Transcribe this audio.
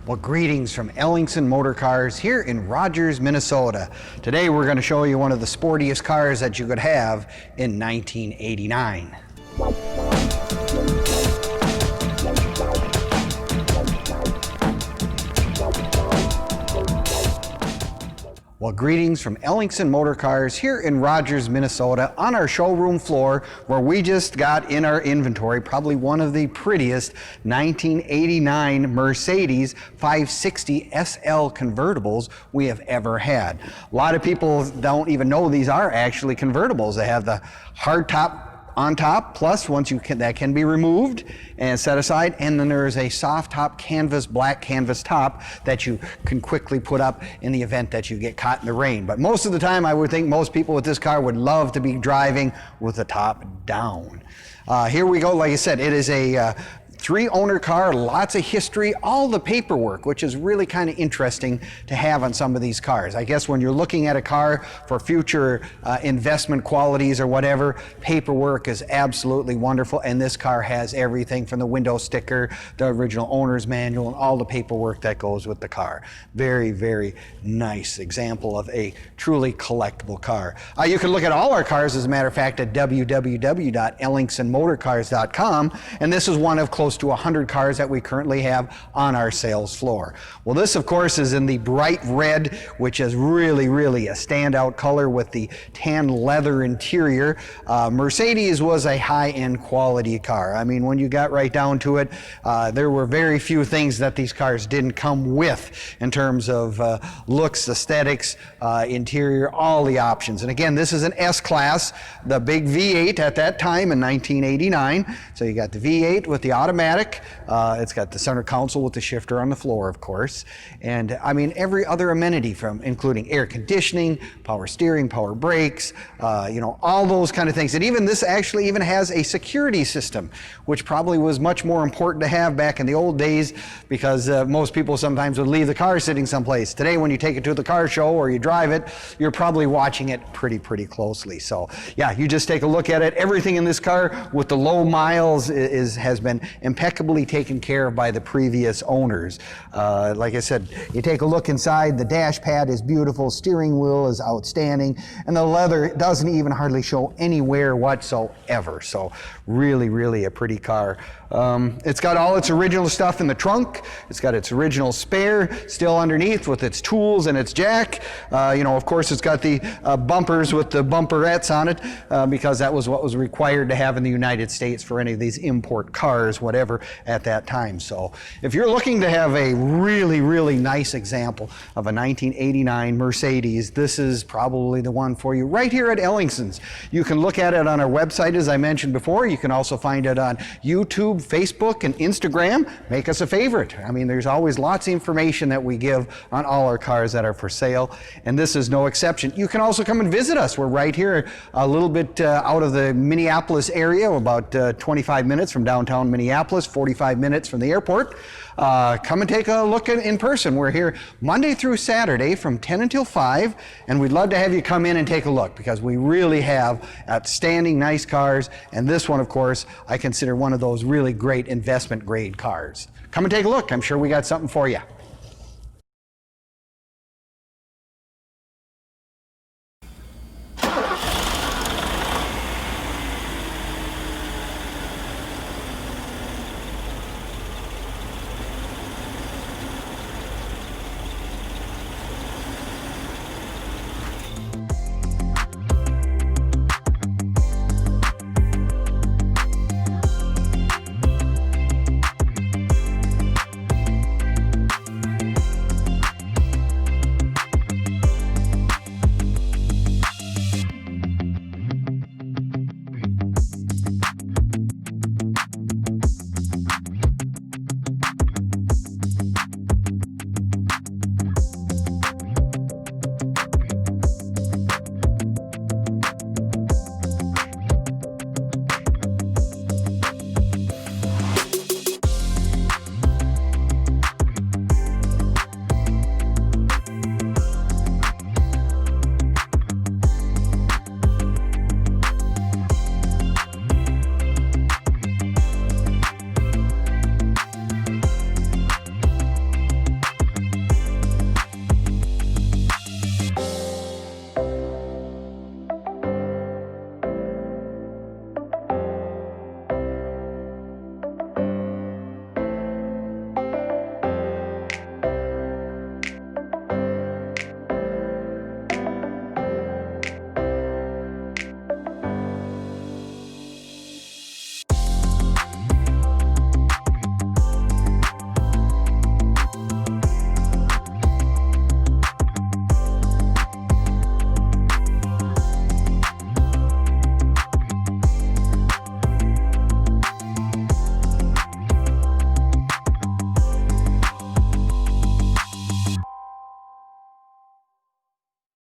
Well, greetings from Ellingson Motorcars here in Rogers, Minnesota. Today we're going to show you one of the sportiest cars that you could have in 1989. Well, greetings from Ellingson Motorcars here in Rogers, Minnesota on our showroom floor where we just got in our inventory probably one of the prettiest 1989 Mercedes 560SL convertibles we have ever had. A lot of people don't even know these are actually convertibles. They have the hard top on top, plus that can be removed and set aside, and then there is a soft top canvas, black canvas top that you can quickly put up in the event that you get caught in the rain. But most of the time I would think most people with this car would love to be driving with the top down. Here we go. Like I said, it is a three-owner car, lots of history, all the paperwork, which is really kind of interesting to have on some of these cars. I guess when you're looking at a car for future investment qualities or whatever, paperwork is absolutely wonderful, and this car has everything from the window sticker, the original owner's manual, and all the paperwork that goes with the car. Very, very nice example of a truly collectible car. You can look at all our cars, as a matter of fact, at www.ellingsonmotorcars.com, and this is one of close to 100 cars that we currently have on our sales floor. Well, this of course is in the bright red, which is really a standout color with the tan leather interior. Mercedes was a high-end quality car. I mean, when you got right down to it, there were very few things that these cars didn't come with in terms of looks, aesthetics, interior, all the options. And again, this is an S Class, the big V8 at that time in 1989. So you got the V8 with the automatic. It's got the center console with the shifter on the floor, of course. And I mean, every other amenity from including air conditioning, power steering, power brakes, you know, all those kind of things. And even this actually even has a security system, which probably was much more important to have back in the old days because most people sometimes would leave the car sitting someplace. Today, when you take it to the car show or you drive it, you're probably watching it pretty closely. So yeah, you just take a look at it. Everything in this car with the low miles has been impeccably taken care of by the previous owners. Like I said, you take a look inside, the dash pad is beautiful, steering wheel is outstanding, and the leather doesn't even hardly show any wear whatsoever. So really a pretty car. It's got all its original stuff in the trunk. It's got its original spare still underneath with its tools and its jack. You know, of course, it's got the bumpers with the bumperettes on it because that was what was required to have in the United States for any of these import cars, whatever, at that time. So if you're looking to have a really nice example of a 1989 Mercedes, this is probably the one for you right here at Ellingson's. You can look at it on our website, as I mentioned before. You can also find it on YouTube, Facebook, and Instagram. Make us a favorite. I mean, there's always lots of information that we give on all our cars that are for sale, and this is no exception. You can also come and visit us. We're right here a little bit out of the Minneapolis area, about 25 minutes from downtown Minneapolis, 45 minutes from the airport. Come and take a look in person. We're here Monday through Saturday from 10 until 5, and we'd love to have you come in and take a look because we really have outstanding, nice cars, and this one, of course, I consider one of those really great investment grade cars. Come and take a look. I'm sure we got something for you.